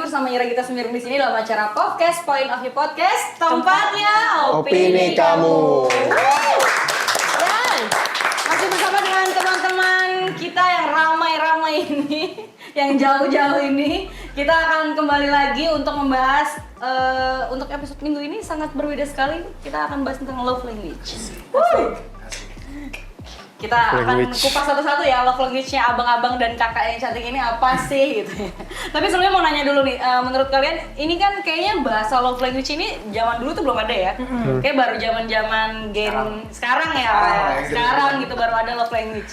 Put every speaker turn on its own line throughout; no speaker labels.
bersama Ira Gita Sumirun di sini dalam acara podcast Point of View Podcast, tempatnya opini kamu. Dan masih bersama dengan teman-teman kita yang ramai-ramai ini, yang jauh-jauh ini, kita akan kembali lagi untuk membahas untuk episode minggu ini sangat berbeda sekali. Kita akan bahas tentang love language. Kita akan kupas satu-satu ya love language-nya abang-abang dan kakak yang cantik ini apa sih gitu ya. Tapi sebelumnya mau nanya dulu nih, menurut kalian ini kan kayaknya bahasa love language ini zaman dulu tuh belum ada ya. Kayak baru zaman-zaman game sekarang ya. Sekarang gitu baru ada love language.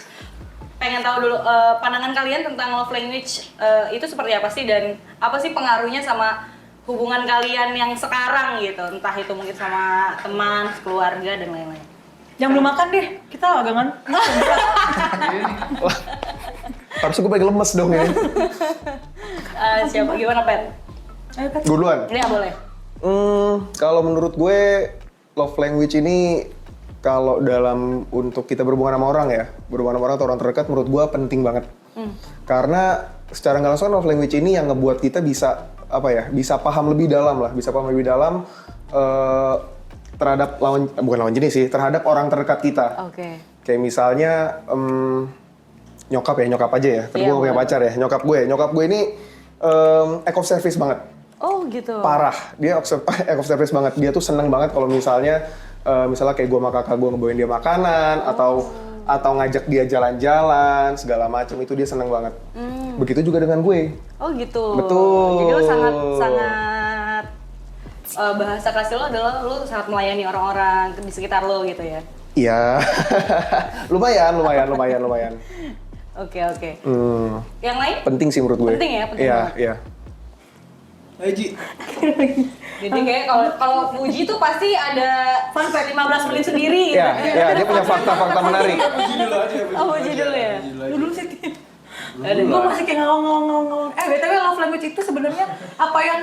Pengen tahu dulu pandangan kalian tentang love language itu seperti apa sih dan apa sih pengaruhnya sama hubungan kalian yang sekarang gitu. Entah itu mungkin sama teman, keluarga dan lain-lain.
Yang belum makan deh, kita agak kan.
Harusnya gue paling lemes dong ya.
Siapa? Gimana, Pet?
Ayo, Pet.
Duluan?
Ini ya boleh.
Kalau menurut gue, love language ini kalau dalam untuk kita berhubungan sama orang ya, berhubungan sama orang atau orang terdekat, menurut gue penting banget. Karena secara nggak langsung love language ini yang ngebuat kita bisa bisa paham lebih dalam terhadap bukan lawan jenis sih, terhadap orang terdekat kita.
Oke.
Kayak misalnya nyokap aja ya. Kan gue punya pacar ya. Nyokap gue ini act of service banget.
Oh gitu.
Parah. Dia act of service banget. Dia tuh seneng banget kalau misalnya kayak gue sama kakak gue ngebawain dia makanan atau ngajak dia jalan-jalan segala macam, itu dia seneng banget. Begitu juga dengan gue.
Oh gitu.
Betul.
Jadi lo sangat bahasa kasih lo adalah lo sangat melayani orang-orang di sekitar lo gitu ya?
Iya, lumayan.
Oke. Yang lain?
Penting sih menurut gue.
Penting ya, penting banget.
Iya.
Haji.
Jadi kayak kalau Puji tuh pasti ada fun fact 15 menit sendiri gitu.
Iya, dia punya fakta-fakta menarik.
Puji dulu aja.
Oh, Puji dulu ya?
Dulu sih. Gue masih kayak ngawang. BTW love language itu sebenarnya apa yang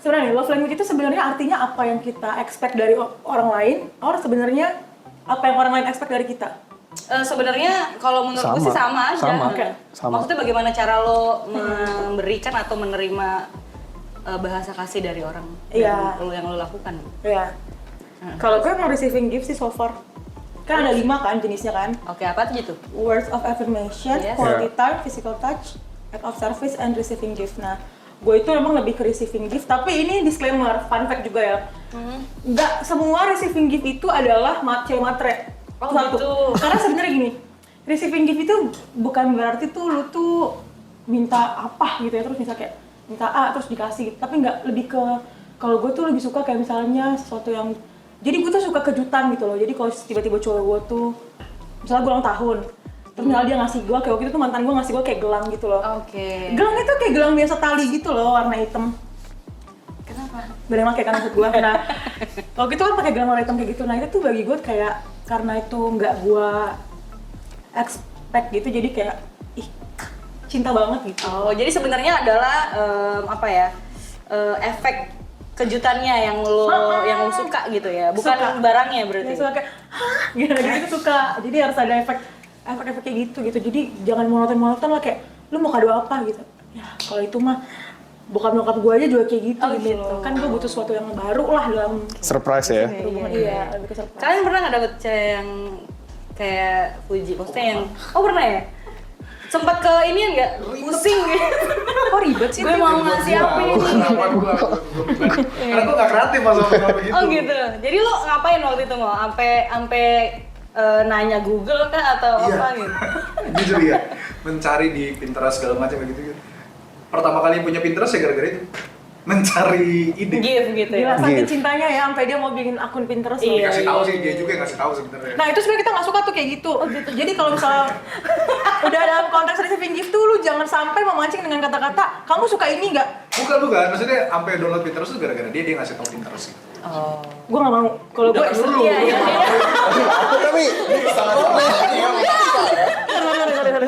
sebenarnya love language itu sebenarnya artinya apa yang kita expect dari orang lain, or sebenarnya apa yang orang lain expect dari kita?
Sebenarnya kalau menurut gue sih sama aja.
Sama.
Maksudnya bagaimana cara lo memberikan atau menerima bahasa kasih dari orang yang lo lakukan?
Iya. Kalau gue mau receiving gift sih so far. Kan ada 5 kan jenisnya kan?
Oke, apa tuh gitu?
Words of affirmation,
Yes.
quality time, physical touch, act of service, and receiving gift. Nah, gue itu memang lebih ke receiving gift, tapi ini disclaimer, fun fact juga ya. Nggak semua receiving gift itu adalah matre.
Oh,
satu.
gitu.
Karena sebenarnya gini, receiving gift itu bukan berarti tuh lu tuh minta apa gitu ya, terus misalnya kayak minta A terus dikasih gitu. Tapi nggak, lebih ke, kalau gue tuh lebih suka kayak misalnya sesuatu yang, jadi gue tuh suka kejutan gitu loh. Jadi kalau tiba-tiba cowok gue tuh, misalnya gue ulang tahun, terus misalnya dia ngasih gue, kayak waktu itu tuh mantan gue ngasih gue kayak gelang gitu loh.
Oke.
Gelang itu kayak gelang biasa tali gitu loh, warna hitam.
Kenapa?
Gak ada yang pakai kan maksud gue. Nah, waktu itu kan pakai gelang warna hitam kayak gitu. Nah itu tuh bagi gue kayak, karena itu nggak gue expect gitu, jadi kayak cinta banget gitu.
Oh, jadi sebenarnya adalah efek kejutannya yang lo suka gitu ya, bukan
Suka.
barangnya berarti.
Dia suka kayak, hah? Gitu suka. Jadi harus ada efek kayak gitu. Jadi jangan monoton lah kayak, lu mau kado apa gitu. Ya kalau itu mah bokap gue aja juga kayak gitu.
Gitu.
Kan gue butuh sesuatu yang baru lah dalam
Surprise ya.
hubungan. Iya, lebih ke surprise.
Kalian pernah nggak dapet cewek yang kayak Puji? Maksudnya yang, pernah ya? Sempat ke ini nggak? Pusing gitu.
Kok ribet sih?
Gue mau ngasih apa ini?
Karena gue gak kreatif sama begitu.
Oh gitu. Jadi lo ngapain waktu itu mau? Sampai nanya Google kah atau apa gitu?
Jujur ya, mencari di Pinterest segala macam kayak gitu. Pertama kali punya Pinterest ya gara-gara itu. Mencari ide.
Gift gitu ya.
Gila, saking
Gift.
cintanya ya, sampai dia mau bikin akun Pinterest loh.
Iya.
Kasih tahu sih, dia juga yang ngasih tahu sebenarnya.
Nah itu sebenarnya kita nggak suka tuh kayak gitu. Jadi kalau misalnya udah dalam konteks receiving gift tuh, lu jangan sampai memancing dengan kata-kata, kamu suka ini nggak?
Bukan, maksudnya sampai download Pinterest tuh gara-gara dia ngasih tahu Pinterest gitu.
Oh.
Gue nggak mau. Kalau gue
Dulu.
Iya.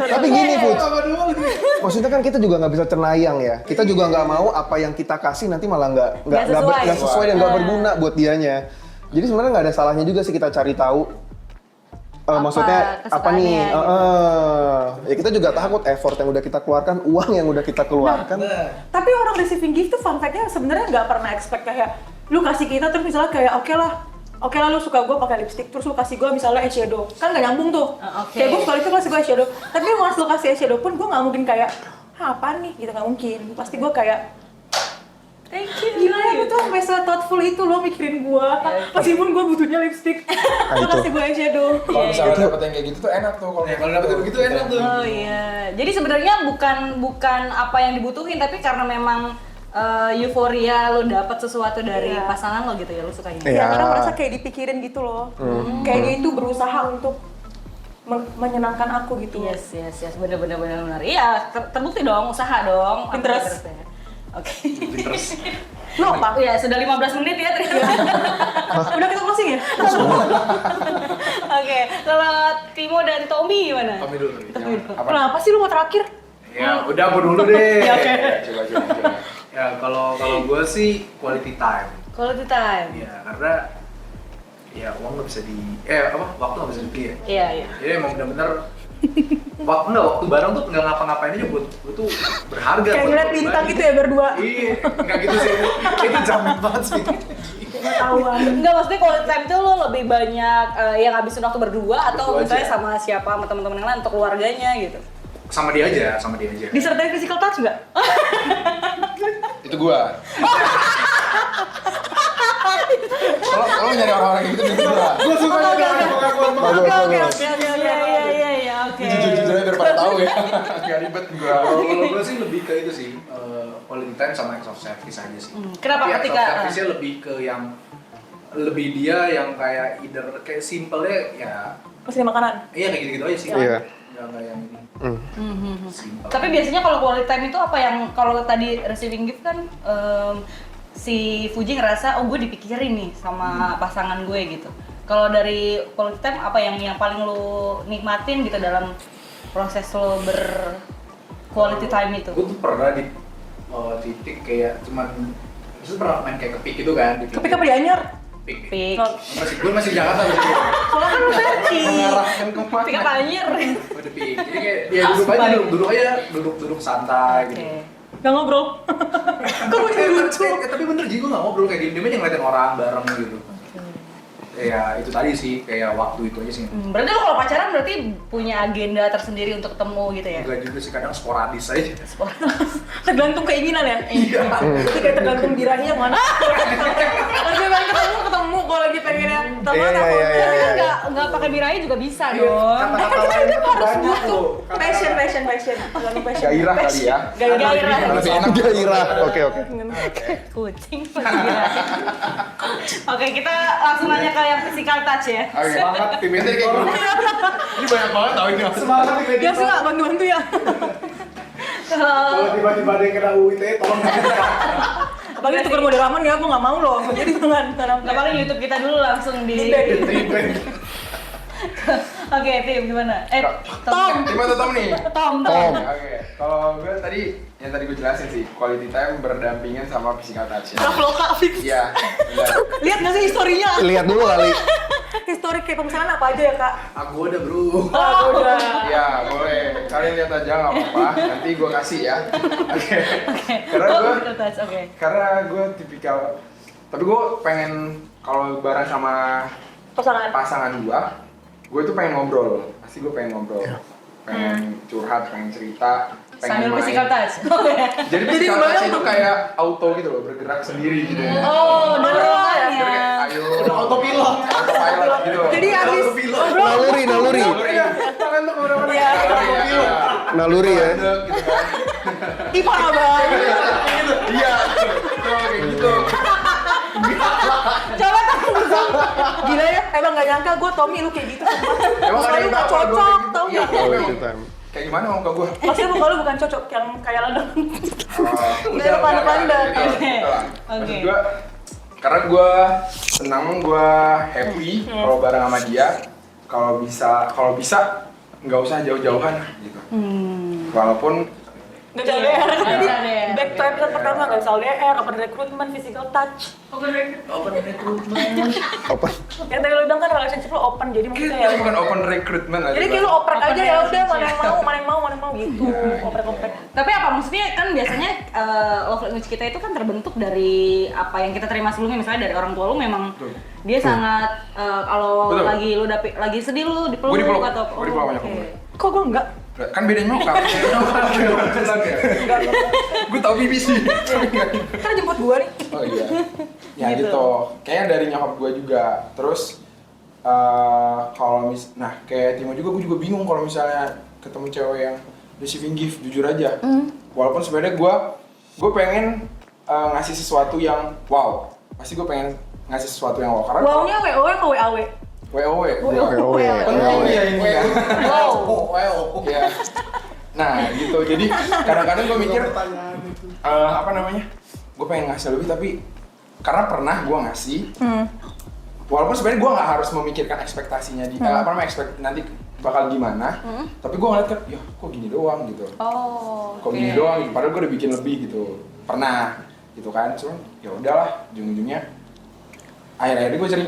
Tapi gini Put, maksudnya kan kita juga nggak bisa cenayang ya. Kita juga nggak mau apa yang kita kasih nanti malah nggak sesuai dan nggak berguna buat dianya. Jadi sebenarnya nggak ada salahnya juga sih kita cari tahu. Maksudnya apa nih?
kesukaannya gitu.
Ya kita juga takut effort yang udah kita keluarkan, uang yang udah kita keluarkan.
Tapi orang receiving gift tuh fun fact-nya sebenarnya nggak pernah expect kayak lu kasih kita terus misalnya kayak oke lah lu suka gue pakai lipstick terus lu kasih gue misalnya eyeshadow, kan nggak nyambung tuh.
Oke.
Kayak gue sekali itu kasih gue eyeshadow, tapi once lu kasih eyeshadow pun gue nggak mungkin kayak apa nih gitu, nggak mungkin. Pasti gue kayak
Thank you.
gila ya, lu tuh sampai se-thoughtful itu lo mikirin gue, meskipun gue butuhnya lipstick, lu
itu.
kasih gue eyeshadow.
Kalau misalnya dapet yang kayak gitu tuh enak tuh.
Ya, kalau dapet begitu enak tuh.
Oh iya. Jadi sebenarnya bukan apa yang dibutuhin, tapi karena memang euforia lo dapat sesuatu dari
Iya.
pasangan lo gitu ya, lo sukanya.
Iya.
Ya, karena merasa kayak dipikirin gitu loh. Kayak dia itu berusaha untuk menyenangkan aku gitu.
Yes, benar. Iya, terbukti dong, usaha dong. Apa
Pinterest.
Pinterest ya? Oke.
Pinterest.
Lo apa?
Iya, sudah 15 menit ya ternyata.
Udah kita closing ya?
Oke, kalau Timo dan Tommy gimana?
Kami dulu.
Apa?
Kenapa sih lu mau terakhir?
Ya, udah aku dulu deh.
Coba.
Ya, kalau gue sih quality time.
Quality time.
Ya, karena ya uang nggak bisa waktu nggak bisa dibeli ya.
Iya.
Jadi emang benar-benar waktu bareng tuh nggak ngapa-ngapain aja buat gue tuh berharga.
Kayak
buat
ngeliat
gue
bintang
pribadi.
gitu ya berdua.
Iya, nggak gitu sih. Itu jamin banget sih.
Ketahuan.
Enggak, maksudnya quality time itu lo lebih banyak yang ngabisin waktu berdua atau
Berdua
misalnya
aja.
sama siapa, sama teman-teman yang lain atau keluarganya gitu.
Sama dia aja.
Disertai physical touch nggak?
Itu gua. Kalau nyari orang-orang kayak gitu itu gua.
Gue suka juga pengakuan
Bagus.
Iya, oke.
Jujur-jujur aja biar pada tahu ya. Gak ribet gua.
Kalau gue sih lebih ke itu sih, quality time sama acts of service aja sih.
Kenapa
Tapi acts
ketika-
of service-nya lebih ke yang lebih dia yang kayak either kayak simple-nya ya
Pesen makanan.
iya kayak gitu-gitu aja sih.
Iya.
Nggak yang ini. Simple.
Tapi biasanya kalau quality time itu apa yang kalau tadi receiving gift kan si Fuji ngerasa oh gue dipikirin nih sama pasangan gue gitu. Kalau dari quality time apa yang paling lo nikmatin gitu dalam proses lo quality time itu?
Gue tuh pernah di titik kayak cuman pernah main kayak kepik gitu kan.
Kepik apa di Anyar?
Kepik.
Pik.
Gue masih di Jakarta gitu.
Soalnya kan lu versi.
Mengarahkan kemana?
Pik apa anjir?
Gue di Pik. Jadi kayak dia duduk santai gitu.
Oke.
Gak ngobrol. Kok gue jadi lucu?
Tapi bener Ji, gue gak ngobrol kayak gini, dia aja ngeliatin orang bareng gitu. Ya itu tadi sih, kayak waktu itu aja sih.
Berarti lo kalau pacaran berarti punya agenda tersendiri untuk ketemu gitu ya?
Enggak juga sih, kadang sporadis aja.
Tergantung keinginan ya?
Iya.
Itu kayak tergantung birahinya mana. Lagi pengen ketemu, kalau lagi pengennya teman
Iya,
apa
iya, iya,
Tapi
iya.
kan nggak pakai birahi juga bisa
Iya,
dong.
kata-kata
Kan
lain
kita
tuh
harus
banyak
butuh
loh.
passion. Tergantung passion.
Gairah kali ya.
Gairah.
Lebih enak.
Gairah. Oke.
Kucing birahi. Oke, kita langsung nanya ke yang physical touch ya.
Oke. Semangat tim ini kayak gini. Ini banyak banget tau ini.
Semangat nih
Dia suka bantu-bantu ya.
Kalau tiba-tiba ada yang kena UIT, tolong
Apalagi tukar model aman ya, aku gak mau loh. Jadi jangan.
Nggak paling YouTube kita dulu langsung di. Oke, Tim gimana?
Tom.
Tim atau Tom nih?
Tom.
Oke, kalau gue tadi yang tadi gue jelasin sih, quality time berdampingan sama physical touch ya.
Loka fix.
Iya, benar.
Lihat gak sih historinya?
Lihat dulu kali.
Histori kayak pemesanan apa aja ya kak?
Aku udah bro.
Udah.
Iya, boleh. Kalian lihat aja nggak apa-apa. Nanti gue kasih ya. Oke. Karena gue tipikal. Tapi gue pengen kalau bareng sama pasangan gue tuh pengen ngobrol. Pasti gue pengen ngobrol. Pengen curhat, pengen cerita, pengen
Sambil
main.
physical touch.
Jadi physical touch itu kayak auto gitu loh, bergerak sendiri gitu.
Oh, dorongan
Jadi kayak,
ya.
ayo.
Udah autopilot.
Autopilot gitu.
Jadi habis
Naluri.
Tangan tuh kemana-mana.
Iya.
Naluri ya.
Gitu kan.
ih parah banget.
Iya, kayak gitu.
Coba tahu gila ya, emang gak nyangka gue Tommy lu kayak gitu.
Emang
Muka
ada
lu
yang
gak
tahu kalau gue
cocok,
kayak
tau
gitu? Iya,
gak?
emang.
Quality time.
Kayak gimana muka gue?
Maksudnya muka lu bukan cocok, yang kayak ladang.
Udah
Udah pandang-pandang.
Maksud gue, karena gue senang, gue happy kalau bareng sama dia. Kalau bisa nggak usah jauh-jauhan gitu. Walaupun
Gak LDR, jadi
LDR.
back to kayak episode pertama nggak bisa LDR, open recruitment, physical touch.
Open recruitment.
Apa?
Yang tadi lo bilang kan relationship lo open, jadi maksudnya ya.
Bukan open recruitment aja.
Jadi kayak lo oprek aja ya udah mana yang mau gitu, oprek-oprek.
Tapi apa maksudnya kan biasanya love language kita itu kan terbentuk dari apa yang kita terima sebelumnya, misalnya dari orang tua lu memang dia sangat kalau
Betul.
lagi sedih lu
Gua dipeluk.
atau
Gua dipeluk banyak
oke.
banget.
Kok gue enggak?
Kan beda nyokap. Gue tau BBC.
Kan jemput gue nih.
Oh iya. Ya
Gitu.
gitu. Kayaknya dari nyokap gue juga. Terus kalau kayak Timo juga, gue juga bingung kalau misalnya ketemu cewek yang receiving gift, jujur aja. Walaupun sebenarnya gue pengen ngasih sesuatu yang wow. Pasti gue pengen ngasih sesuatu yang wow. Karena
Wow-nya WO atau WAW?
WOW.
Penting
ya ini ya.
Wow.
Ya. Nah gitu, jadi kadang-kadang gue mikir apa namanya, gue pengen ngasih lebih tapi karena pernah gue ngasih, walaupun sebenarnya gue nggak harus memikirkan ekspektasinya di nanti bakal gimana, tapi gue ngeliat kan, ya kok gini doang gitu, kok gini doang, gitu. Padahal gue udah bikin lebih gitu, pernah gitu kan, cuman ya udahlah, ujung-ujungnya akhir-akhir gue cari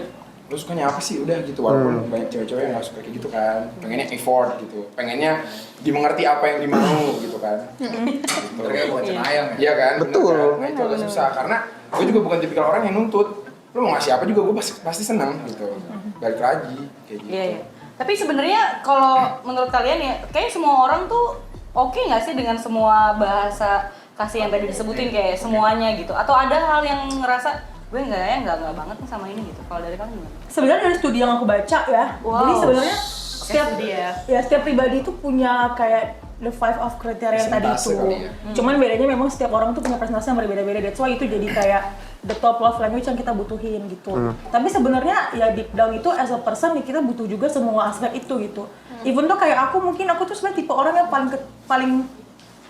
lu sukanya apa sih, udah gitu, walaupun banyak cewek-cewek yang gak suka kayak gitu kan, pengennya effort gitu, pengennya dimengerti apa yang dimau gitu kan. Gitu.
Terkait bukan cenayang ya.
Iya kan?
Betul.
Nah itu agak susah, karena gue juga bukan tipikal orang yang nuntut, lu mau ngasih apa juga gue pasti senang gitu, balik lagi kayak gitu.
Iya, iya. Tapi sebenarnya kalau menurut kalian ya, kayak semua orang tuh oke nggak sih dengan semua bahasa kasih yang tadi disebutin kayak semuanya gitu? Atau ada hal yang ngerasa gue nggak banget nih sama ini gitu? Kalau dari kalian gimana?
Sebenarnya dari studi yang aku baca ya,
Wow.
jadi sebenarnya setiap
studi ya.
setiap pribadi itu punya kayak the 5 of criteria yang tadi
Persentase
itu.
kali ya.
Cuman bedanya memang setiap orang tuh punya presentasi yang berbeda-beda. That's why itu jadi kayak the top love language yang kita butuhin gitu. Tapi sebenarnya ya deep down itu as a person ya kita butuh juga semua aspek itu gitu. Even tuh kayak aku tuh sebenarnya tipe orang yang paling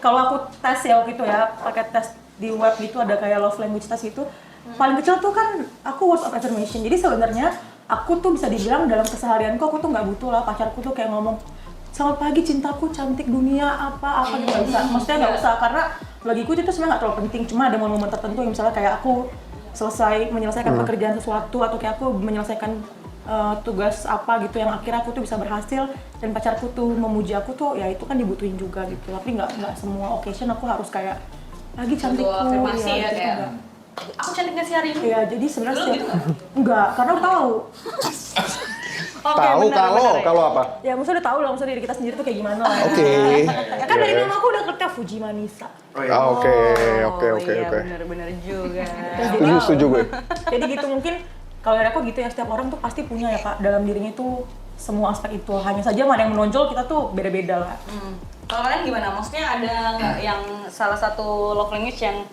kalau aku tes ya waktu itu ya, pakai tes di web gitu ada kayak love language test gitu. Paling kecil tuh kan aku words of affirmation. Jadi sebenarnya aku tuh bisa dibilang dalam keseharianku aku tuh nggak butuh lah pacarku tuh kayak ngomong selamat pagi cintaku cantik dunia apa gitu, nggak usah. Maksudnya nggak usah, karena bagiku itu sebenarnya nggak terlalu penting. Cuma ada momen-momen tertentu yang misalnya kayak aku menyelesaikan pekerjaan sesuatu atau kayak aku menyelesaikan tugas apa gitu yang akhirnya aku tuh bisa berhasil dan pacarku tuh memuji aku tuh ya itu kan dibutuhin juga gitu. Tapi nggak semua occasion aku harus kayak pagi cantikku
afirmasi ya,
gitu,
kayak
nggak.
aku cantik nggak sih hari ini?
Iya, jadi sebenarnya
Lu
setiap
gitu
enggak, karena aku tahu.
Oke,
Tahu
benar, ya.
kalau apa?
Ya, maksudnya udah tahu lah maksudnya diri kita sendiri tuh kayak gimana lah.
Oke.
Ya kan dari nama aku udah kerja Fuji Manisa.
Oke.
Iya, benar-benar juga.
Setuju gue.
Jadi gitu mungkin kalau dari aku gitu ya, setiap orang tuh pasti punya ya Kak dalam dirinya itu semua aspek itu. Hanya saja mana yang menonjol kita tuh beda-beda lah.
Kalau kalian gimana? Maksudnya ada nggak yang salah satu love language yang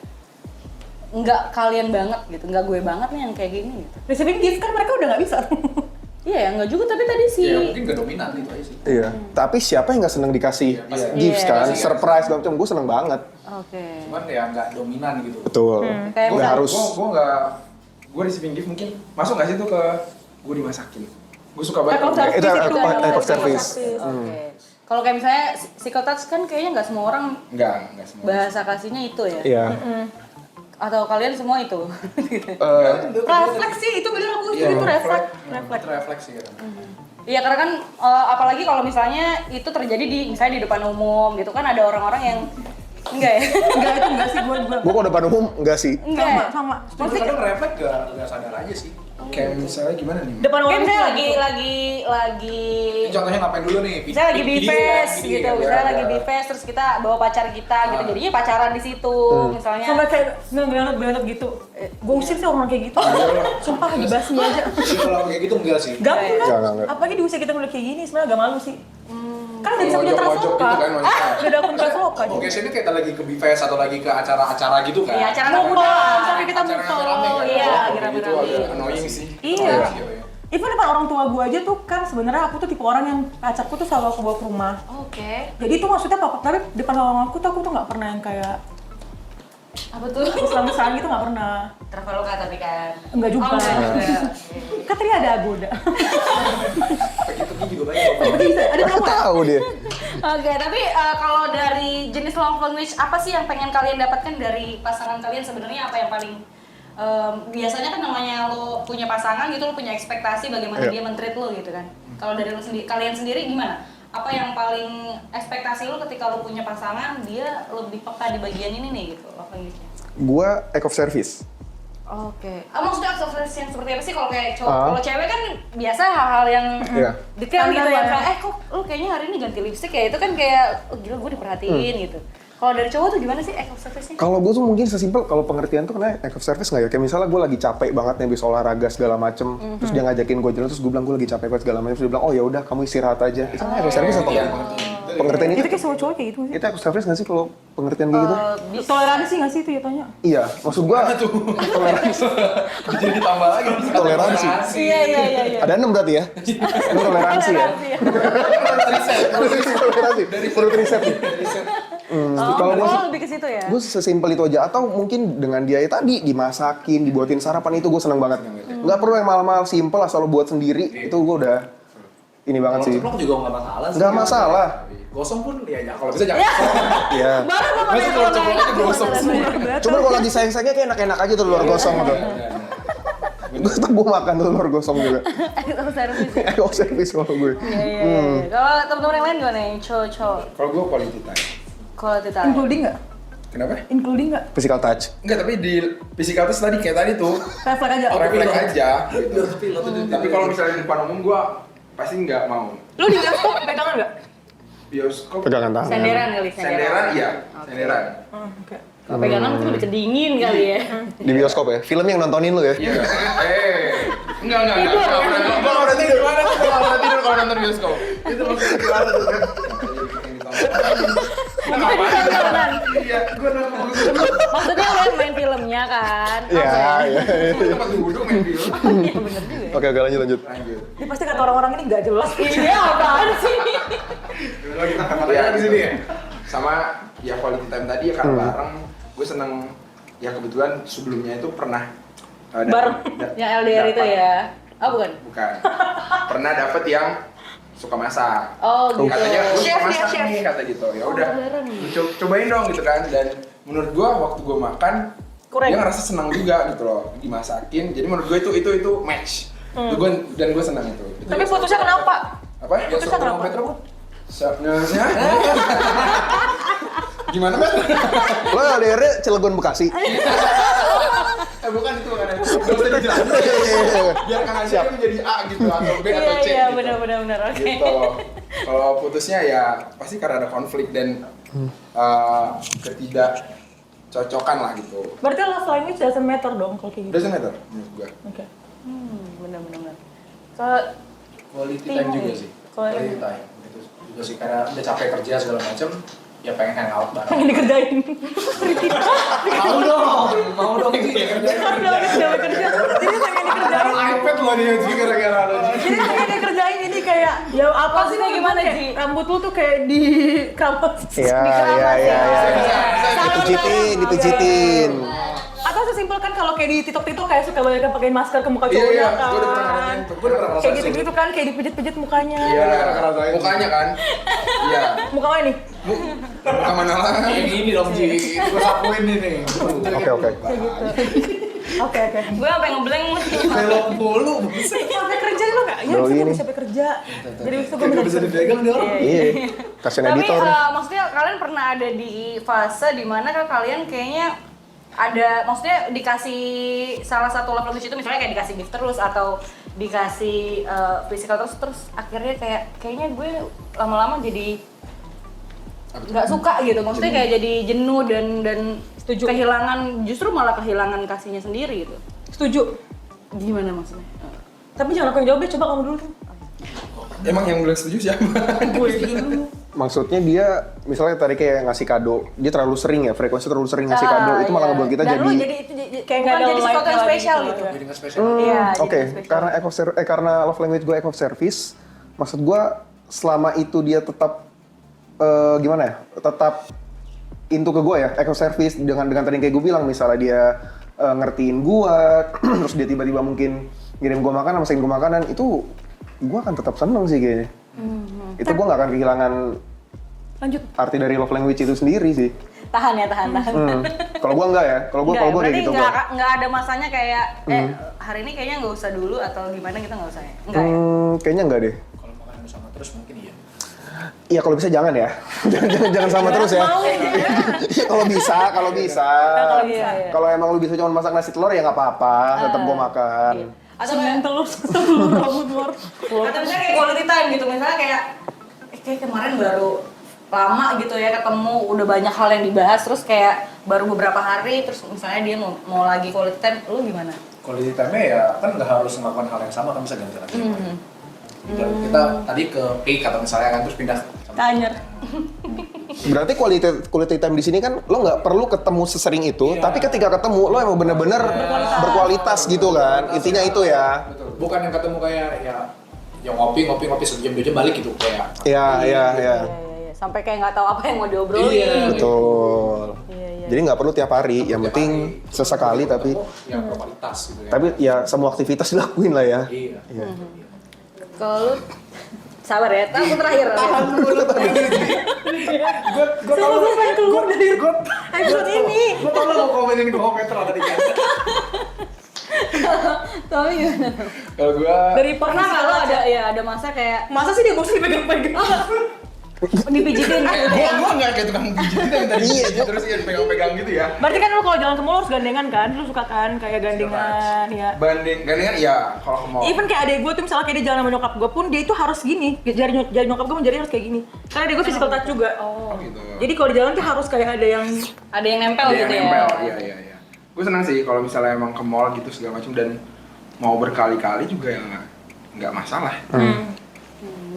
nggak kalian banget gitu, nggak gue banget nih yang kayak gini gitu?
Receiving gift kan mereka udah nggak bisa.
Iya ya, nggak juga, tapi tadi sih.
Ya mungkin gak dominan gitu aja sih.
Iya. Tapi siapa yang nggak seneng dikasih gifts
Iya.
kan? Surprise segala macam, gue seneng banget.
Oke.
Cuman ya nggak dominan gitu.
Betul.
Kayak
Nggak
misal-
harus.
Gue receiving gift mungkin masuk nggak sih tuh ke gue dimasakin. Gue suka banget.
Act of service
Itu
itu.
act of service.
Oke. Kalau kayak misalnya physical touch kan kayaknya nggak semua orang
Enggak semua.
bahasa kasihnya itu ya.
Iya.
Atau kalian semua itu?
Refleks sih, itu bener aku setuju itu refleks. Refleks.
Itu refleksi kan.
Iya, karena kan apalagi kalau misalnya itu terjadi misalnya di depan umum gitu kan, ada orang-orang yang enggak ya?
Enggak sih gue.
Gue kalau depan umum enggak sih.
Enggak ya?
Sama.
Tapi kadang refleks gak sadar aja sih.
Kayak misalnya gimana nih?
Depan
Kayak
orang
misalnya
tuh
lagi
Contohnya ngapain dulu nih?
misalnya lagi
Video
bifes
kan,
gitu,
kan.
misalnya
ya.
lagi bifes terus kita bawa pacar kita gitu, jadinya pacaran di situ misalnya.
sampai kayak ngelanut gitu. Gue usir sih orang kayak gitu. Sumpah dibasmi aja.
Jadi kalau kayak gitu enggak sih.
Gak
Enggak.
apalagi diusir kita udah kayak gini sebenarnya agak malu sih. Kan udah bisa punya
Mojok-mojok
Traveloka.
gitu kan, maksudnya.
Udah ada akun Traveloka.
Oke, sini kayak lagi ke Bifes atau lagi ke acara-acara gitu kan.
Iya, acara
Ngumpul,
ngumpul.
sampai kita
Acara
ngumpul.
rame-rame kan?
Iya,
Kayak gitu agak annoying sih.
Iya.
Iya.
Even depan orang tua gue aja tuh kan sebenarnya aku tuh tipe orang yang pacarku tuh selalu aku bawa ke rumah.
Oke.
Jadi itu maksudnya apa? Tapi depan orang aku tuh nggak pernah yang kayak
Apa tuh?
mesra-mesraan gitu nggak pernah.
Traveloka tapi kan.
Enggak juga.
Oh, enggak juga.
Kan tadi ada Agoda.
Pergi-pergi juga banyak.
Bisa, ada
Tahu dia.
Oke, tapi kalau dari jenis love language apa sih yang pengen kalian dapatkan dari pasangan kalian sebenarnya, apa yang paling biasanya kan namanya lo punya pasangan gitu, lo punya ekspektasi bagaimana dia men-treat lo gitu kan. Kalau dari lo sendiri, kalian sendiri gimana? Apa yang paling ekspektasi lo ketika lo punya pasangan, dia lebih peka di bagian ini nih gitu, love language-nya?
Gua act of service.
Oke. Maksudnya act of service yang seperti apa sih? Kalau kayak cowok, kalau cewek kan biasa hal-hal yang detail gitu ya. Kayak, kok lo kayaknya hari ini ganti lipstick ya? Itu kan kayak, oh gila gue diperhatiin gitu. Kalau dari cowok tuh gimana sih act of service-nya?
Kalau gue tuh mungkin sesimpel, kalau pengertian tuh karena act of service nggak ya? Kayak misalnya gue lagi capek banget nih habis olahraga segala macem, terus dia ngajakin gue jalan, terus gue bilang gue lagi capek banget segala macem, terus dia bilang oh ya udah kamu istirahat aja. Itu kan act of service atau enggak? Pengertian
Itu kayak semua cowok kayak gitu sih.
itu act of service nggak sih kalau pengertian kayak gitu?
Toleransi nggak sih itu ya tanya?
Iya, maksud gue toleransi.
Jadi ditambah lagi.
Toleransi.
Iya.
Ada 6 berarti ya? Ini toleransi ya? Toleransi. Perlu riset nih. Kalau gue
lebih ke situ ya?
gue sesimpel itu aja, atau mungkin dengan dia ya tadi dimasakin, dibuatin sarapan, itu gue seneng banget. Nggak perlu yang mahal-mahal, simple asal lo buat sendiri, itu gue udah ini banget sih.
Ceplok juga nggak masalah sih.
Nggak masalah.
Gosong pun ya kalau bisa jangan.
Iya.
Baru gue
Masa kalau ceplok aja gosong semua.
Cuman kalau lagi sayang-sayangnya kayak enak-enak aja tuh luar gosong tuh. Gue makan tuh luar gosong juga.
act of service ya?
Act of service kalau gue.
Iya. Kalau teman-teman yang lain gimana yang cowok-cowok?
Kalau gue quality time.
Kalau kita
Including nggak?
Kenapa?
Including nggak?
Physical touch.
Enggak, tapi di physical test tadi kayak tadi tuh
Refleks aja.
refleks aja gitu. Tapi kalau misalnya di depan umum gue pasti nggak mau.
Lu di bioskop pegangan nggak?
Bioskop
Pegangan tangan.
senderan kali,
senderan iya, senderan.
Oke.
Kalau pegangan mungkin lebih kedingin kali ya.
Di bioskop ya? Film yang nontonin lu ya?
Iya. Enggak. Gua udah tidur. Gua udah tidur kalau nonton bioskop. Itu maksudnya gimana tuh kan? Iya, gua nonton.
Maksudnya lo main filmnya kan?
Iya.
Tempat duduk main film.
Iya bener juga ya.
Oke, lanjut.
Lanjut.
Ini pasti kata orang-orang ini nggak jelas.
Iya apaan sih?
Kita katanya di sini ya. Sama ya quality time tadi ya karena bareng. Gue seneng ya kebetulan sebelumnya itu pernah
Bareng.
Yang LDR itu ya? Oh bukan?
Bukan. Pernah dapet yang suka masak.
Oh gitu.
Katanya gue suka
Chef dia,
masak
chef.
nih kata gitu. Ya udah.
beneran nih.
Lu cobain dong gitu kan. Dan menurut gue waktu gue makan
Kurang.
dia ngerasa senang juga gitu loh dimasakin. Jadi menurut gue itu match. Dan gue senang itu.
Tapi putusnya kenapa?
Apa?
Putusnya kenapa?
Gimana Mas?
Lo LDR-nya Cilegon Bekasi?
Bukan itu kan. Gak usah dijelasin. Biar kan aja menjadi A gitu atau B atau C
Iya
gitu.
benar oke.
Gitu. Kalau putusnya ya pasti karena ada konflik dan ketidakcocokan lah gitu.
Berarti love language doesn't matter dong kalau kayak gitu.
Doesn't matter menurut gue.
Oke.
Benar. Kalau
Quality time juga sih. Quality time. Gitu juga sih karena udah capek kerja segala macem, ya pengen hangout bareng.
Pengen dikerjain.
Mau dong sih ya kerja.
Udah kerja. Ini pengen dikerjain.
iPad loh dia juga gara-gara lo.
Jadi pengen dikerjain ini kayak ya apa sih
Maksudnya gimana,
kayak
Ji?
rambut lu tuh kayak di keramas.
Iya. Dipijitin.
Atau sesimpel kan kalau kayak di TikTok itu kayak suka banyak yang pakai masker ke muka
Iya,
cowoknya kan.
gue udah pernah ngerasain tuh. Gue udah pernah
Kayak
ngerasain.
gitu-gitu kan, kayak dipijit-pijit mukanya.
Iya, mukanya kan. Iya.
Muka mana nih?
Muka mana lagi?
Kayak gini dong Ji, gue sapuin ini.
Oke.
Oke.
gue sampai ngeblank
Belok mulu.
Sampai kerja lu nggak? Iya,
Bro,
bisa
ini.
sampai kerja. Jadi itu gue
Gak bisa dipegang dia orang.
Iya. Kasian
Tapi
editor.
maksudnya kalian pernah ada di fase dimana kan kalian kayaknya ada, maksudnya dikasih salah satu love language itu misalnya kayak dikasih gift terus atau dikasih physical terus akhirnya kayaknya gue lama-lama jadi nggak suka gitu, maksudnya kayak jadi jenuh dan kehilangan, justru malah kehilangan kasihnya sendiri gitu.
Setuju.
Gimana maksudnya?
Tapi jangan aku yang jawab deh, coba kamu dulu.
Emang yang bilang setuju siapa?
Gue dulu.
Maksudnya dia misalnya tadi kayak ngasih kado, dia terlalu sering ya, frekuensi terlalu sering ngasih kado, itu malah ngebuat kita
dan
jadi
lu jadi itu
kayak
bukan
nggak ada
jadi sesuatu yang
like-nya
spesial
lagi
gitu.
gitu.
Jadi nggak spesial.
Iya,
Oke,
jadi spesial.
karena love language gue act of service, maksud gue selama itu dia tetap gimana ya, tetap into ke gue ya, act of service dengan tadi kayak gue bilang, misalnya dia ngertiin gue, terus dia tiba-tiba mungkin ngirim gue makanan, masakin gue makanan, itu gue akan tetap seneng sih kayaknya. Itu gue nggak akan kehilangan
Lanjut.
arti dari love language itu sendiri sih.
Tahan.
Kalau gua enggak ya, kalau gua kayak
berarti
gitu gua.
nggak ada masanya kayak hari ini kayaknya nggak usah dulu atau gimana kita nggak usah ya? Enggak ya?
Kayaknya enggak deh.
Kalau makan bersama terus mungkin iya.
Iya kalau bisa jangan ya, jangan sama terus ya. Kalau bisa.
Iya.
Kalau emang lu bisa cuma masak nasi telur ya nggak apa-apa, tetap gua makan.
Atau
Semen
kayak,
telur telur rambut luar.
atau misalnya kayak quality time gitu, misalnya kayak kayak kemarin baru lama gitu ya ketemu, udah banyak hal yang dibahas, terus kayak baru beberapa hari, terus misalnya dia mau lagi quality time, lu gimana?
Quality time-nya ya kan nggak harus melakukan hal yang sama, kan bisa ganti-ganti. Kita tadi ke peak atau misalnya kan terus pindah.
Tanya.
Berarti quality time di sini kan lo nggak perlu ketemu sesering itu,
Iya.
tapi ketika ketemu lo emang bener-bener berkualitas gitu kan. Intinya itu ya.
Betul. Bukan yang ketemu kayak ya ngopi sejam 2 jam balik gitu kayak.
Iya.
Iya. Sampai kayak nggak tahu apa yang mau diobrolin.
Iya.
Betul.
Iya.
Jadi nggak perlu tiap hari, yang
Tiap
penting
hari.
sesekali tapi
Ya berkualitas gitu ya.
tapi ya semua aktivitas dilakuin lah ya.
Iya.
Kalau lu sabar ya, aku terakhir.
Gue tau lu pengen keluar dari
Episode ini.
Gue tau lu mau komenin gue Petra tadi kan.
Tapi gimana?
Kalau gue
Dari
Pernah nggak lo ada masa kayak
Masa sih dia bosan dipegang-pegang?
dipijitin gitu ya?
gue nggak kayak tukang pijit yang tadi terus ya pegang-pegang gitu ya.
Berarti kan lu kalau jalan ke mall harus gandengan kan? Lu suka kan kayak gandengan ya.
Gandengan ya kalau ke mall.
Even kayak adek gue tuh misalnya kayak dia jalan sama nyokap gue pun dia itu harus gini. Jari nyokap gue menjadi harus kayak gini. Karena adek gue physical touch juga.
Oh gitu.
Jadi kalau di jalan tuh harus kayak ada yang
Ada yang nempel
Ada
gitu
yang
ya?
nempel, iya. Gue senang sih kalau misalnya emang ke mall gitu segala macam dan mau berkali-kali juga ya nggak masalah.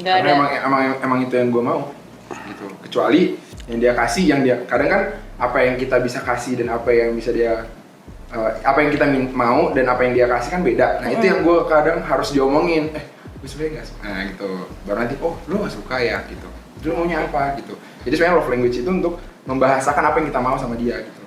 Nggak ada.
Karena emang itu yang gue mau gitu. Kecuali yang dia kasih, yang dia kadang kan apa yang kita bisa kasih dan apa yang bisa dia apa yang kita mau dan apa yang dia kasih kan beda. Nah itu yang gue kadang harus diomongin. Gue sebenarnya nggak suka. Nah gitu. Baru nanti lo nggak suka ya gitu. Lo maunya apa gitu. Jadi sebenarnya love language itu untuk membahasakan apa yang kita mau sama dia gitu.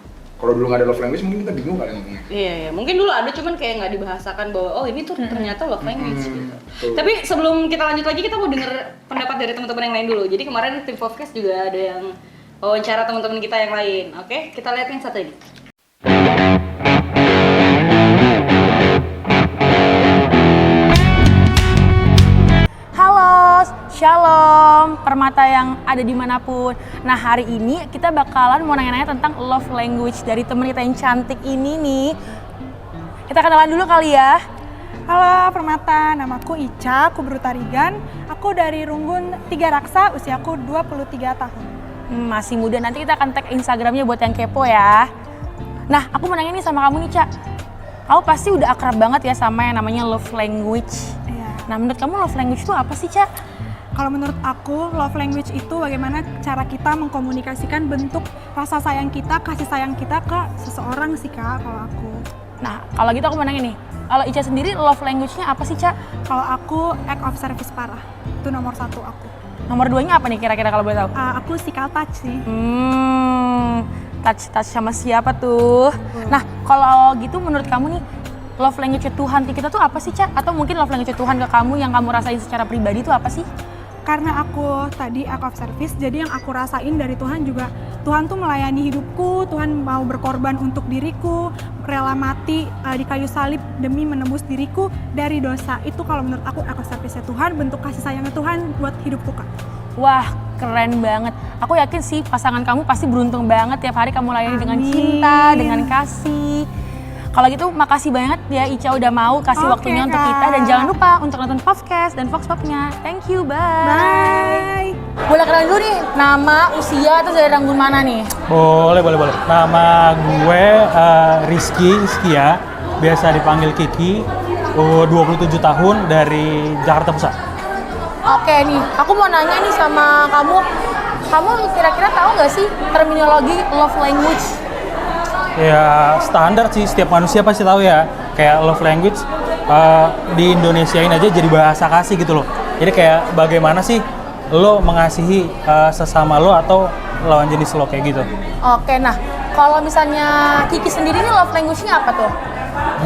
Kalau dulu nggak ada love language mungkin kita bingung kali ngomongnya.
Iya, mungkin dulu ada cuman kayak nggak dibahasakan bahwa oh ini tuh ternyata love language gitu.
betul.
Tapi sebelum kita lanjut lagi kita mau denger pendapat dari teman-teman yang lain dulu. Jadi kemarin tim podcast juga ada yang wawancara teman-teman kita yang lain. Oke, kita lihat yang satu ini.
Halo, shalom, permata yang ada dimanapun. Nah hari ini kita bakalan mau nanya-nanya tentang love language dari temen kita yang cantik ini nih. Kita kenalan dulu kali ya.
Halo Permata, namaku Ica, aku Brutarigan. Aku dari Runggun 3 Raksa, usiaku 23 tahun.
Masih muda, nanti kita akan tag Instagramnya buat yang kepo ya. Nah aku mau nanya nih sama kamu nih Ca. Kamu pasti udah akrab banget ya sama yang namanya love language.
Iya.
Nah menurut kamu love language itu apa sih Ca?
Kalau menurut aku, love language itu bagaimana cara kita mengkomunikasikan bentuk rasa sayang kita, kasih sayang kita ke seseorang sih Kak, kalau aku.
Nah kalau gitu aku mau nanya nih, kalau Ica sendiri love language-nya apa sih Ca?
Kalau aku, act of service parah. Itu nomor 1 aku.
Nomor 2-nya apa nih kira-kira kalau boleh tahu?
Aku physical touch sih.
Touch sama siapa tuh? Nah, kalau gitu menurut kamu nih, love language Tuhan kita tuh apa sih, Ca? Atau mungkin love language Tuhan ke kamu yang kamu rasain secara pribadi tuh apa sih?
Karena aku tadi act of service, jadi yang aku rasain dari Tuhan juga, Tuhan tuh melayani hidupku, Tuhan mau berkorban untuk diriku, rela mati di kayu salib demi menebus diriku dari dosa. Itu kalau menurut aku act of service-nya Tuhan, bentuk kasih sayangnya Tuhan buat hidupku Kak.
Wah, keren banget. Aku yakin sih pasangan kamu pasti beruntung banget tiap hari kamu layani dengan cinta, dengan kasih. Kalau gitu makasih banget ya Ica udah mau kasih
Oke,
waktunya untuk
Kak.
kita dan jangan lupa untuk nonton Popcast dan Vox Popnya. Thank you, bye.
Bye!
Boleh kenalan dulu nih, nama, usia, terus dari Ranggun mana nih?
Boleh. Nama gue Rizky Iskia, biasa dipanggil Kiki, 27 tahun dari Jakarta Pusat.
Oke nih, aku mau nanya nih sama kamu. Kamu kira-kira tahu nggak sih terminologi love language?
Ya standar sih, setiap manusia pasti tahu ya. Kayak love language di Indonesiain aja jadi bahasa kasih gitu loh. Jadi kayak bagaimana sih lo mengasihi sesama lo atau lawan jenis lo kayak gitu.
Oke, nah kalau misalnya Kiki sendiri nih love language-nya apa tuh?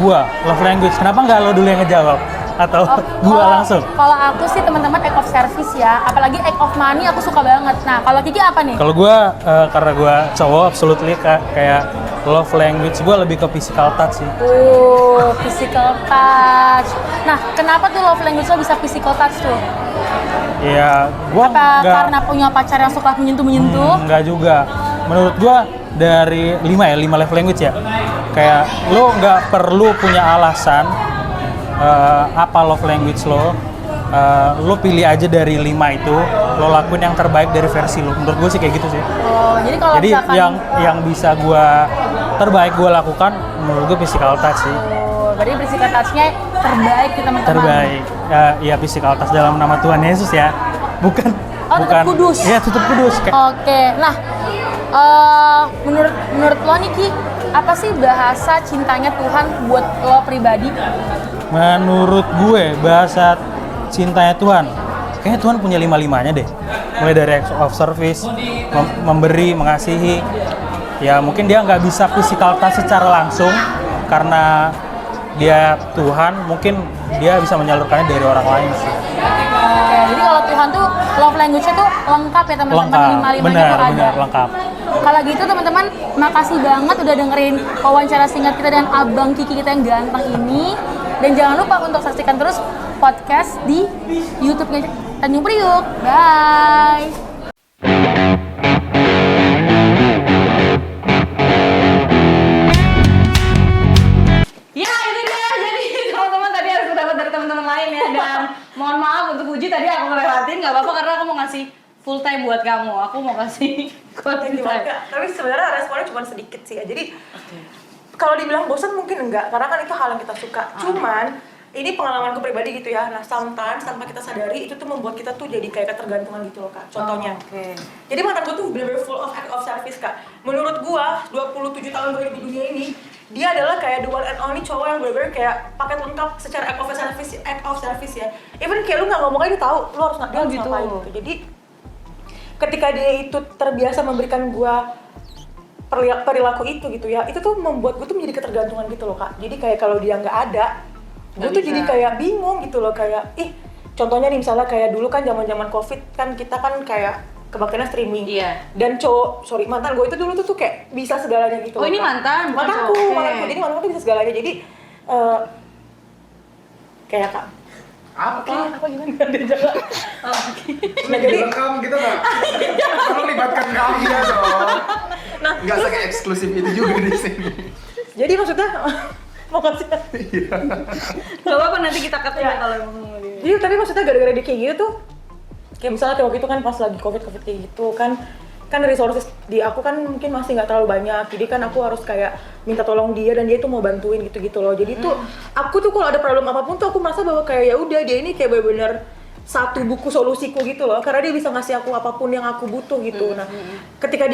Gua love language, kenapa nggak lo dulu yang ngejawab? atau gua langsung?
Kalau aku sih teman-teman act of service ya, apalagi act of money aku suka banget. Nah, kalau Kiki apa nih?
Kalau gua karena gua cowok absolutely kayak love language gua lebih ke physical touch sih.
Physical touch. Nah, kenapa tuh love language lo bisa physical touch tuh?
Ya, gua
Apa
nggak
karena punya pacar yang suka menyentuh-menyentuh?
nggak juga. Menurut gua dari 5 love language ya. Kayak lo nggak perlu punya alasan apa love language lo. Lo pilih aja dari 5 itu, lo lakuin yang terbaik dari versi lo. Menurut gue sih kayak gitu sih.
Oh, jadi kalau
Jadi
misalkan
yang bisa gua terbaik gue lakukan menurut gue physical touch sih.
berarti physical touch-nya terbaik di teman-teman.
Terbaik. Ya physical touch dalam nama Tuhan Yesus ya. Bukan
tetap kudus.
Iya, tetap kudus.
Oke. Nah, menurut lo nih Ki, apa sih bahasa cintanya Tuhan buat lo pribadi?
Menurut gue bahasa cintanya Tuhan, kayaknya Tuhan punya 5-5-nya deh. Mulai dari acts of service, memberi, mengasihi. Ya mungkin dia nggak bisa physical touch secara langsung karena dia Tuhan, mungkin dia bisa menyalurkannya dari orang lain sih.
Oke, jadi kalau Tuhan tuh love language-nya tuh lengkap ya teman-teman,
Lengkap,
5-5-nya tuh ada.
benar, lengkap.
Kalau gitu teman-teman, makasih banget udah dengerin wawancara singkat kita dengan Abang Kiki kita yang ganteng ini. Dan jangan lupa untuk saksikan terus podcast di YouTube-nya Tanjung Priuk. Bye!
Ya itu dia, jadi teman-teman tadi harus dapat dari teman-teman lain ya. Dan mohon maaf untuk Uji tadi aku ngelewatin, nggak apa-apa karena aku mau ngasih full time buat kamu. Aku mau kasih quality time.
Tapi sebenarnya responnya cuma sedikit sih ya. Jadi kalau dibilang bosan mungkin enggak, karena kan itu hal yang kita suka. Cuman ini pengalamanku pribadi gitu ya. Nah, sometimes tanpa kita sadari itu tuh membuat kita tuh jadi kayak ketergantungan gitu loh, Kak. Contohnya. Jadi mantanku tuh bener-bener full of act of service, Kak. Menurut gua 27 tahun gue di dunia ini, dia adalah kayak the one and only cowok yang bener-bener kayak paket lengkap secara act of service ya. Even kayak lu nggak ngomong aja dia tahu lu harus ngapain gitu. Jadi ketika dia itu terbiasa memberikan gua perilaku itu gitu ya, itu tuh membuat gue tuh menjadi ketergantungan gitu loh, Kak. Jadi kayak kalau dia nggak ada, gue tuh jadi kayak bingung gitu loh, kayak contohnya nih misalnya kayak dulu kan zaman Covid kan kita kan kayak kebaktiannya streaming.
Iya.
Dan mantan gue itu dulu tuh kayak bisa segalanya gitu.
Oh, ini
Kak.
mantan? Bukan
Mantanku.
cowok.
Jadi mantanku tuh bisa segalanya. Jadi kayak Kak.
Apa?
Gimana? Dia jaga.
Nah, jadi kamu kita nggak perlu libatkan kami ya dong. Nggak kayak eksklusif itu juga di sini.
Jadi maksudnya mau kasih.
Gak apa-apa nanti kita cut ya kalau emang mau dia.
Jadi tapi maksudnya gara-gara dia kayak gitu tuh, kayak misalnya kayak waktu itu kan pas lagi covid kayak gitu kan resources di aku kan mungkin masih nggak terlalu banyak, jadi kan aku harus kayak minta tolong dia dan dia tuh mau bantuin gitu loh. Jadi tuh aku tuh kalau ada problem apapun tuh aku merasa bahwa kayak ya udah dia ini kayak benar-benar satu buku solusiku gitu loh, karena dia bisa ngasih aku apapun yang aku butuh gitu. Nah ketika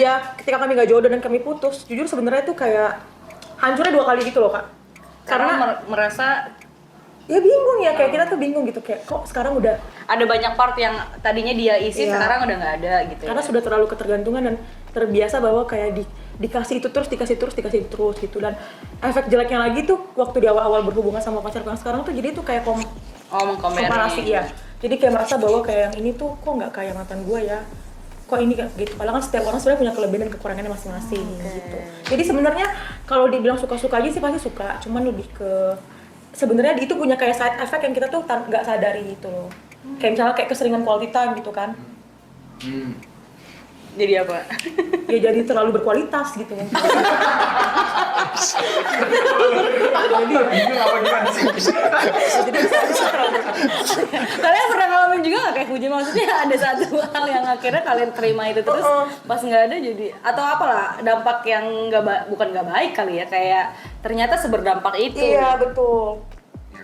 kami nggak jodoh dan kami putus, jujur sebenarnya tuh kayak hancurnya 2 kali gitu loh, Kak.
Karena merasa
Ya bingung ya, kayak kita tuh bingung gitu, kayak kok sekarang udah
ada banyak part yang tadinya dia isi
Iya.
sekarang udah nggak ada gitu.
karena sudah terlalu ketergantungan dan terbiasa bahwa kayak dikasih itu terus gitu. Dan efek jeleknya lagi tuh waktu di awal-awal berhubungan sama pacar yang sekarang tuh jadi tuh kayak komparasi ya. Jadi kayak merasa bahwa kayak yang ini tuh kok nggak kayak mantan gue ya, kok ini kayak gitu. Padahal kan setiap orang sebenarnya punya kelebihan dan kekurangannya masing-masing gitu. Jadi sebenarnya kalau dibilang suka-suka aja sih pasti suka, cuman lebih ke sebenarnya itu punya kayak side effect yang kita tuh nggak sadari gitu loh. Kayak misalnya kayak keseringan quality time gitu kan.
Jadi apa?
Ya jadi terlalu berkualitas gitu kan.
Jadi bingung apa gimana sih?
Kalian pernah ngalamin juga nggak kayak Fuji? Maksudnya ada satu hal yang akhirnya kalian terima itu terus pas nggak ada jadi atau apalah dampak yang bukan nggak baik kali ya, kayak ternyata seberdampak itu.
Iya betul.
Ya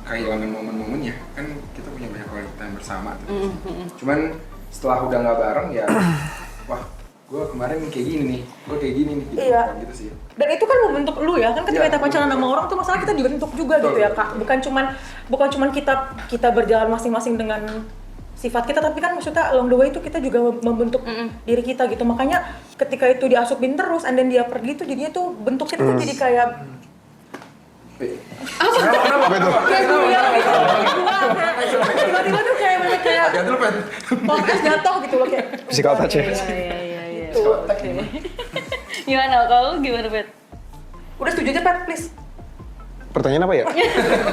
kehilangan momen-momennya kan, kita punya banyak quality time bersama tuh. Cuman setelah udah nggak bareng ya, wah gue kemarin kayak gini nih, gue kayak gini nih,
Iya.
gitu sih.
Dan itu kan membentuk lu ya, kan ketika
Iya,
kita pacaran sama orang tuh masalah kita dibentuk juga gitu ya Kak. Bukan cuman kita berjalan masing-masing dengan sifat kita, tapi kan maksudnya along the way itu kita juga membentuk diri kita gitu. Makanya ketika itu diasupin terus and then dia pergi tuh jadinya tuh bentuk kita tuh jadi kayak
Apa itu?
Tiba-tiba tuh kayak banyak kayak
Jatuh lu, Pet.
pop es jatuh gitu loh kayak.
Physical touch ya?
Iya. Gimana kalau lu gimana, Bet?
Udah setuju aja Pat, please.
Pertanyaan apa ya?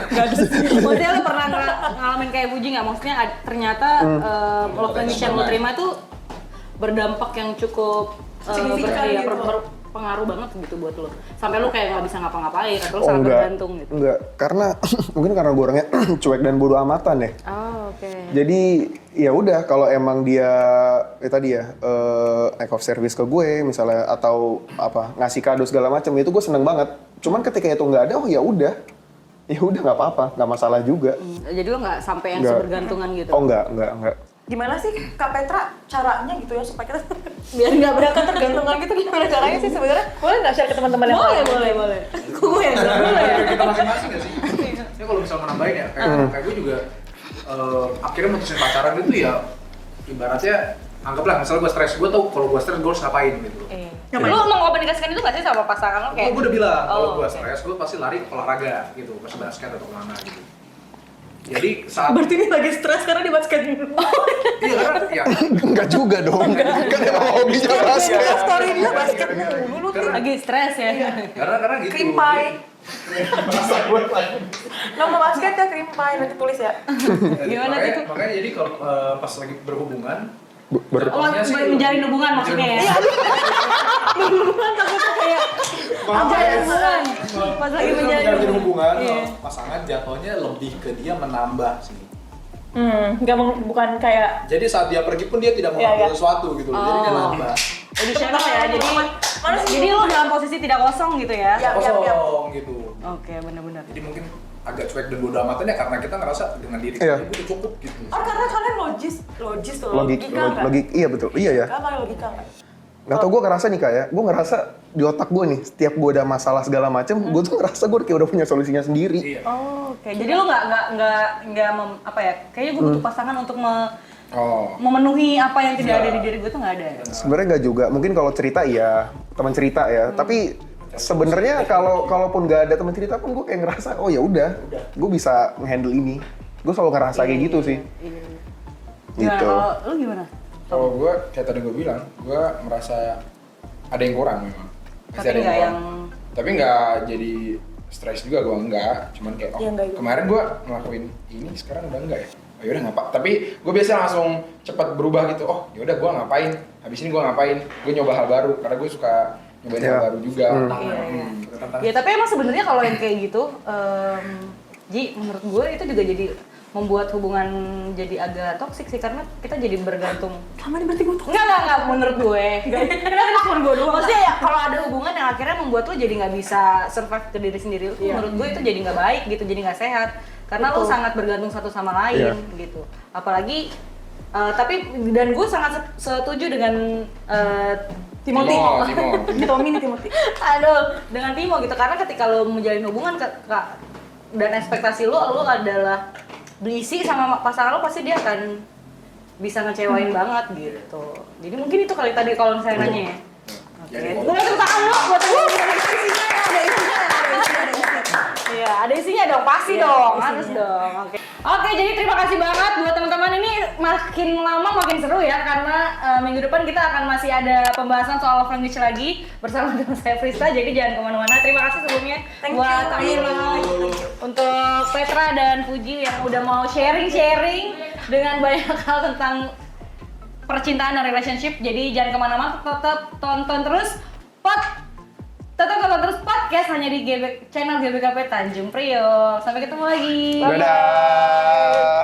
Maksudnya lu pernah ngalamin kayak Puji nggak? Maksudnya ternyata love language yang lu terima tuh berdampak yang cukup
Signifikan
ya,
gitu.
pengaruh banget gitu buat lu. Sampai lu kayak nggak bisa ngapa-ngapain atau lu
Oh,
sangat
enggak.
bergantung gitu.
Enggak, karena mungkin karena gue orangnya cuek dan bodo amatan ya.
Oh, oke.
Jadi ya udah kalau emang dia tadi ya act of service ke gue misalnya atau apa ngasih kado segala macam itu gue seneng banget. Cuman ketika itu nggak ada, oh ya udah nggak apa-apa, nggak masalah juga.
Jadi lu nggak sampai yang
Nggak.
sebergantungan gitu?
Oh enggak.
Gimana sih Kak Petra caranya gitu ya supaya kita biar nggak berangkat tergantungan gitu gimana caranya sih sebenarnya? Boleh nggak share ke teman-teman yang lain?
Boleh. Gue yang boleh ya.
Kita masing-masing nggak sih? Ini kalau misalnya menambahin ya, kayak gue juga akhirnya mutusin pacaran itu ya ibaratnya anggaplah misalnya gue stres, gue tau kalau gue stres gue harus ngapain gitu.
Lu mengkomunikasikan itu nggak sih sama pasangan lu kayak?
Gue udah bilang kalau gue
oke.
stres, gue pasti lari olahraga gitu, pasti basket atau kemana gitu. Jadi saat
Berarti ini lagi stres karena di basket dulu.
iya karena ya
Enggak juga dong. Kan emang hobinya basket.
Story dia basket mulu lu tuh.
Lagi stres ya?
karena gitu.
Cream pie. Nama basket ya cream pie nanti tulis ya.
Gimana
makanya,
tuh?
makanya jadi kalau pas lagi berhubungan
Oh,
jatuhnya sih
menjalin hubungan maksudnya ya? Menjalin hubungan. Pas lagi menjalin
hubungan
Iya.
pasangan jatuhnya lebih ke dia menambah sih.
Bukan kayak
Jadi saat dia pergi pun dia tidak
Iya,
mengambil
iya.
sesuatu gitu, jadi dia nambah.
additional ya. Jadi
Mana sih?
jadi lu dalam posisi tidak kosong gitu ya?
Ya.
Kosong gitu.
Oke, benar-benar.
Jadi mungkin agak cuek dan bodo amatan ya karena kita ngerasa dengan diri
Iya.
kita udah cukup gitu.
karena kalian logis tuh logika nggak?
Logik, iya betul, iya ya.
Kalian logika nggak?
Nggak tau gue ngerasa nih Kak ya, gue ngerasa di otak gue nih, setiap gue ada masalah segala macem, gue tuh ngerasa gue kayak udah punya solusinya sendiri.
Iya.
Oh, oke. Jadi lu nggak apa ya? Kayaknya gue butuh pasangan untuk
Oh.
memenuhi apa yang tidak ada di diri gue tuh nggak ada.
Sebenarnya nggak juga, mungkin kalau cerita iya, teman cerita ya, tapi sebenarnya kalaupun nggak ada teman cerita pun gue kayak ngerasa, oh ya udah, gue bisa ngehandle ini. Gue selalu ngerasa kayak gitu sih.
Iya.
Gitu.
Nah, kalau lu gimana?
Kalau gue kayak tadi gue bilang, gue merasa ada yang kurang memang. Pasti
Tapi
ada
nggak
kurang.
yang
Tapi nggak jadi stres juga gue enggak. Cuman kayak
Iya, enggak juga.
kemarin gue ngelakuin ini sekarang udah enggak ya. Oh yaudah ngapa? Tapi gue biasa langsung cepat berubah gitu. Oh yaudah gue ngapain? Habis ini gue ngapain? Gue nyoba hal baru karena gue suka nyobain hal
Iya.
baru juga.
Iya. Ya tapi emang sebenarnya kalau yang kayak gitu, Ji, menurut gue itu juga jadi membuat hubungan jadi agak toksik sih karena kita jadi bergantung.
Sama nih berarti gue tuh.
Enggak menurut gue. Enggak cuma gue doang. Maksudnya ya kalau ada hubungan yang akhirnya membuat lo jadi nggak bisa survive ke diri sendiri, itu menurut gue itu jadi nggak baik gitu, jadi nggak sehat. Karena lo sangat bergantung satu sama lain gitu. Apalagi tapi dan gue sangat setuju dengan
Timothy.
Timo.
Timothy.
Aduh, dengan Timo gitu karena ketika lo menjalin hubungan dan ekspektasi lo adalah berisi sama pasangan lo pasti dia akan bisa ngecewain banget gitu. Jadi mungkin itu kali tadi kalau saya nanya ya. Oke. Gue mau tepuk tangan lo buat Iya, ada isinya dong, pasti dong, harus dong. Oke, jadi terima kasih banget buat teman-teman ini makin lama makin seru ya karena minggu depan kita akan masih ada pembahasan soal love language lagi bersama dengan saya Frista. Jadi jangan kemana-mana. Terima kasih sebelumnya buat untuk Petra dan Puji yang udah mau sharing dengan banyak hal tentang percintaan dan relationship. Jadi jangan kemana-mana, tetap tonton terus podcast hanya di channel GBKP Tanjung Priok. Sampai ketemu lagi.
Dadah.